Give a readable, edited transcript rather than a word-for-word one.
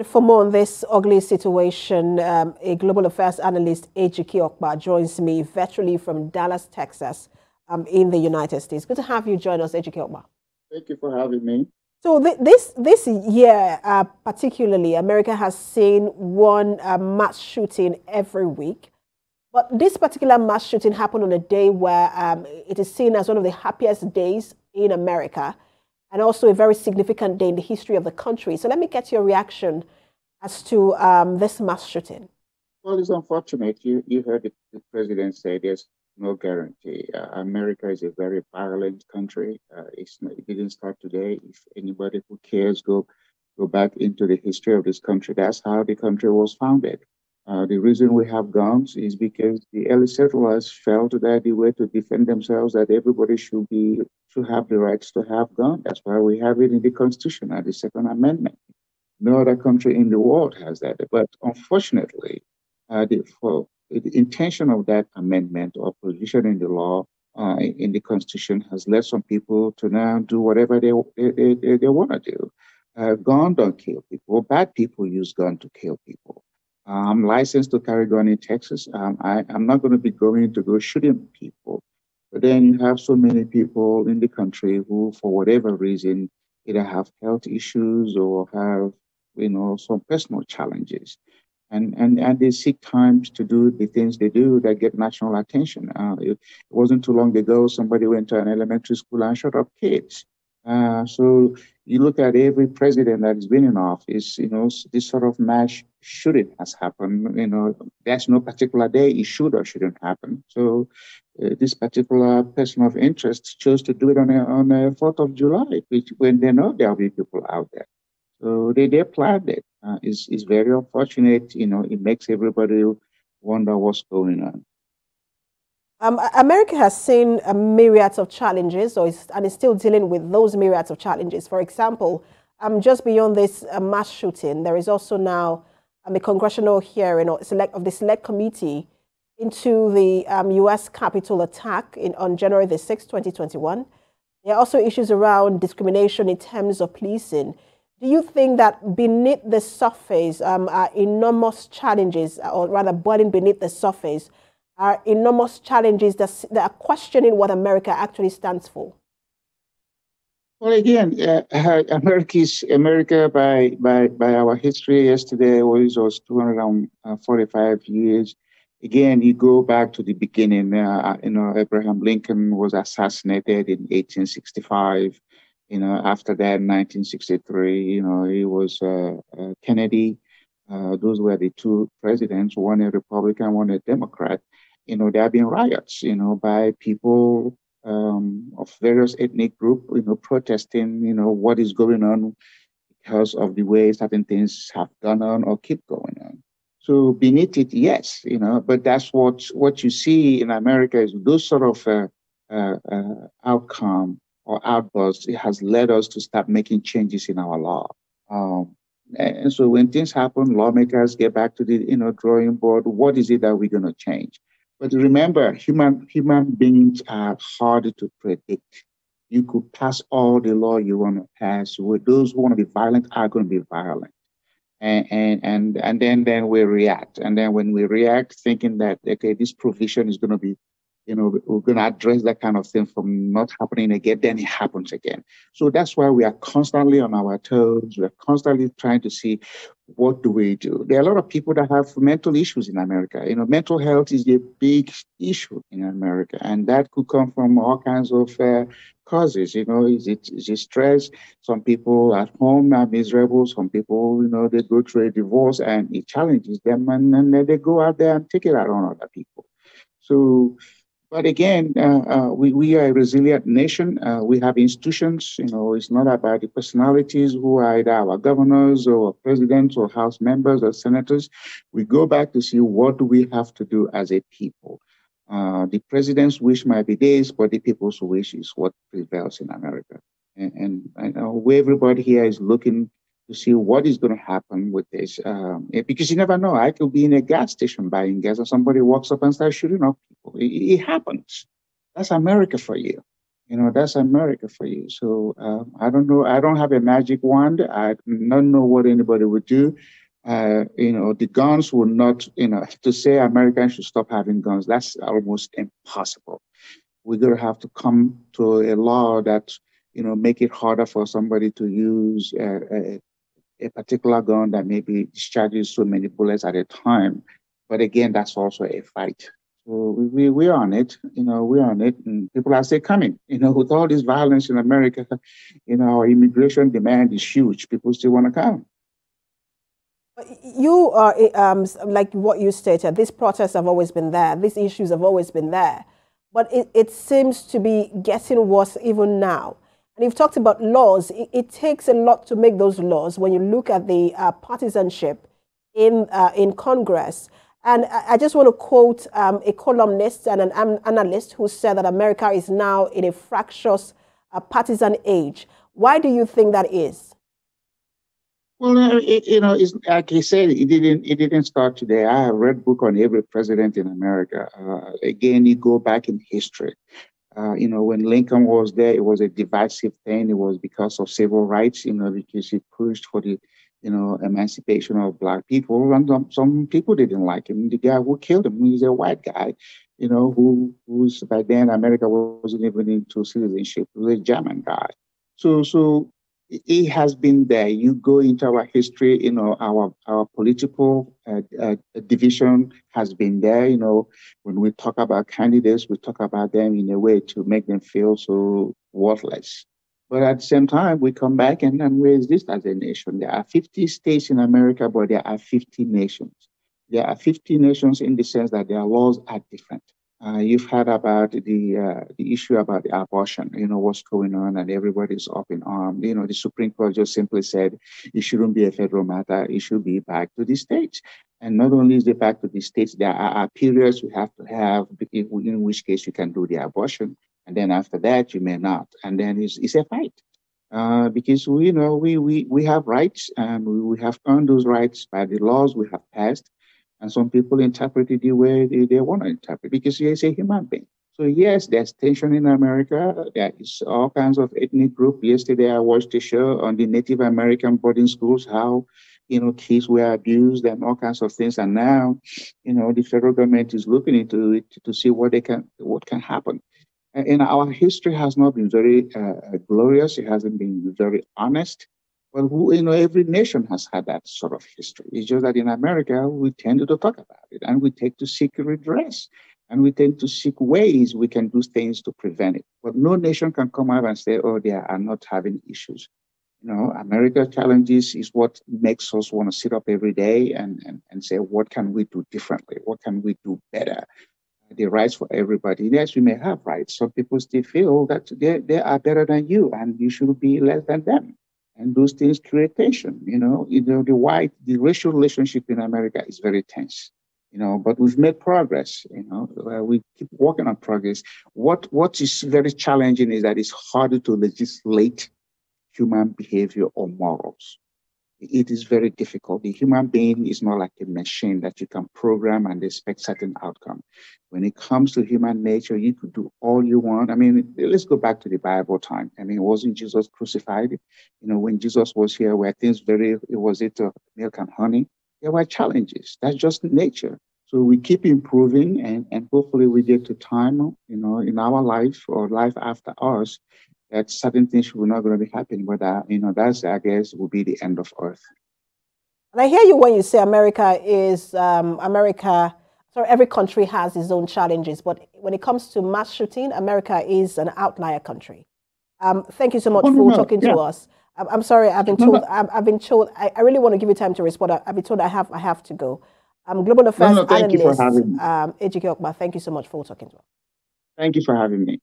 For more on this ugly situation, a global affairs analyst, Ejike Okpa, joins me virtually from Dallas, Texas, in the United States. Good to have you join us, Ejike Okpa. Thank you for having me. So this year, particularly, America has seen one mass shooting every week. But this particular mass shooting happened on a day where it is seen as one of the happiest days in America, and also a very significant day in the history of the country. So let me get your reaction as to this mass shooting. Well, it's unfortunate. You heard the president say there's no guarantee. America is a very violent country. It didn't start today. If anybody who cares go back into the history of this country, that's how the country was founded. The reason we have guns is because the early settlers felt that the way to defend themselves, that everybody should have the rights to have guns. That's why we have it in the Constitution and the Second Amendment. No other country in the world has that. But unfortunately, the intention of that amendment or provision in the law, in the Constitution, has led some people to now do whatever they want to do. Gun don't kill people. Bad people use gun to kill people. I'm licensed to carry gun in Texas. I'm not going to be going to go shooting people. But then you have so many people in the country who, for whatever reason, either have health issues or have, some personal challenges. And they seek times to do the things they do that get national attention. It wasn't too long ago, somebody went to an elementary school and shot up kids. So you look at every president that has been in office, this sort of mass shooting has happened. There's no particular day it should or shouldn't happen. So this particular person of interest chose to do it on the 4th of July, which, when they know there'll be people out there. So they planned it. It's very unfortunate. It makes everybody wonder what's going on. America has seen myriads of challenges, and is still dealing with those myriads of challenges. For example, just beyond this mass shooting, there is also now a congressional hearing of the select committee into the U.S. Capitol attack on January the 6th, 2021. There are also issues around discrimination in terms of policing. Do you think that beneath the surface are enormous challenges, or rather boiling beneath the surface, are enormous challenges that are questioning what America actually stands for? Well, again, America by our history yesterday was 245 years. Again, you go back to the beginning. Abraham Lincoln was assassinated in 1865. After that, 1963, it was Kennedy. Those were the two presidents, one a Republican, one a Democrat. There have been riots, by people of various ethnic groups, protesting, what is going on because of the way certain things have gone on or keep going on. So beneath it, yes, but that's what you see in America is those sort of outcome or outbursts. It has led us to start making changes in our law. And so when things happen, lawmakers get back to the drawing board. What is it that we're going to change? But remember, human beings are hard to predict. You could pass all the law you want to pass. Those who want to be violent are going to be violent. And then we react. And then when we react, thinking that, okay, this provision is going to be, we're going to address that kind of thing from not happening again, then it happens again. So that's why we are constantly on our toes. We're constantly trying to see, what do we do? There are a lot of people that have mental issues in America. Mental health is a big issue in America, and that could come from all kinds of causes. Is it stress? Some people at home are miserable. Some people, they go through a divorce and it challenges them, and then they go out there and take it out on other people. So, but again, we are a resilient nation. We have institutions. It's not about the personalities who are either our governors or presidents or House members or senators. We go back to see what do we have to do as a people. The president's wish might be this, but the people's wish is what prevails in America. And I know everybody here is looking to see what is going to happen with this. Because you never know. I could be in a gas station buying gas and somebody walks up and starts shooting up people. It happens. That's America for you. That's America for you. So I don't know. I don't have a magic wand. I don't know what anybody would do. The guns will not, to say Americans should stop having guns, that's almost impossible. We're going to have to come to a law that, make it harder for somebody to use a particular gun that maybe discharges so many bullets at a time. But again, that's also a fight. So we're on it, we're on it. And people are still coming, with all this violence in America, our immigration demand is huge. People still want to come. You are, like what you stated, these protests have always been there. These issues have always been there. But it seems to be getting worse even now. And you've talked about laws. It takes a lot to make those laws when you look at the partisanship in Congress. And I just want to quote a columnist and an analyst who said that America is now in a fractious partisan age. Why do you think that is? Well, it's like I said, it didn't start today. I have read book on every president in America. Again, you go back in history. When Lincoln was there, it was a divisive thing. It was because of civil rights, because he pushed for the, emancipation of Black people. And some people didn't like him. The guy who killed him, he's a white guy, who's by then America wasn't even into citizenship. He was a German guy. So it has been there. You go into our history, our political division has been there. When we talk about candidates, we talk about them in a way to make them feel so worthless. But at the same time, we come back and we exist as a nation. There are 50 states in America, but there are 50 nations. There are 50 nations in the sense that their laws are different. You've heard about the issue about the abortion, what's going on, and everybody's up in arms. The Supreme Court just simply said it shouldn't be a federal matter, it should be back to the states. And not only is it back to the states, there are periods we have to have, in which case you can do the abortion, and then after that you may not. And then it's a fight. Because we have rights and we have earned those rights by the laws we have passed. And some people interpret it the way they want to interpret because you're a human being. So yes, there's tension in America. There is all kinds of ethnic group. Yesterday, I watched a show on the Native American boarding schools, how, kids were abused and all kinds of things. And now, the federal government is looking into it to see what can happen. And our history has not been very glorious. It hasn't been very honest. Well, every nation has had that sort of history. It's just that in America, we tend to talk about it and we tend to seek redress and we tend to seek ways we can do things to prevent it. But no nation can come out and say, oh, they are not having issues. America's challenges is what makes us want to sit up every day and say, what can we do differently? What can we do better? The rights for everybody. Yes, we may have rights. Some people still feel that they are better than you and you should be less than them. And those things create tension. The racial relationship in America is very tense. But we've made progress. We keep working on progress. What is very challenging is that it's harder to legislate human behavior or morals. It is very difficult. The human being is not like a machine that you can program and expect certain outcome. When it comes to human nature, you could do all you want. I mean, let's go back to the Bible time. I mean, wasn't Jesus crucified? When Jesus was here, were things was it milk and honey? There were challenges. That's just nature. So we keep improving and hopefully we get to time, in our life or life after us, that certain things will not going to be happening, but that's, I guess, will be the end of Earth. And I hear you when you say America is America. Sorry, every country has its own challenges, but when it comes to mass shooting, America is an outlier country. Thank you so much for talking to us. I'm sorry, I've been told. I've been told. I really want to give you time to respond. I've been told I have to go. Global Affairs Thank analyst you for having me. Ejike Okpa. Thank you so much for talking to us. Thank you for having me.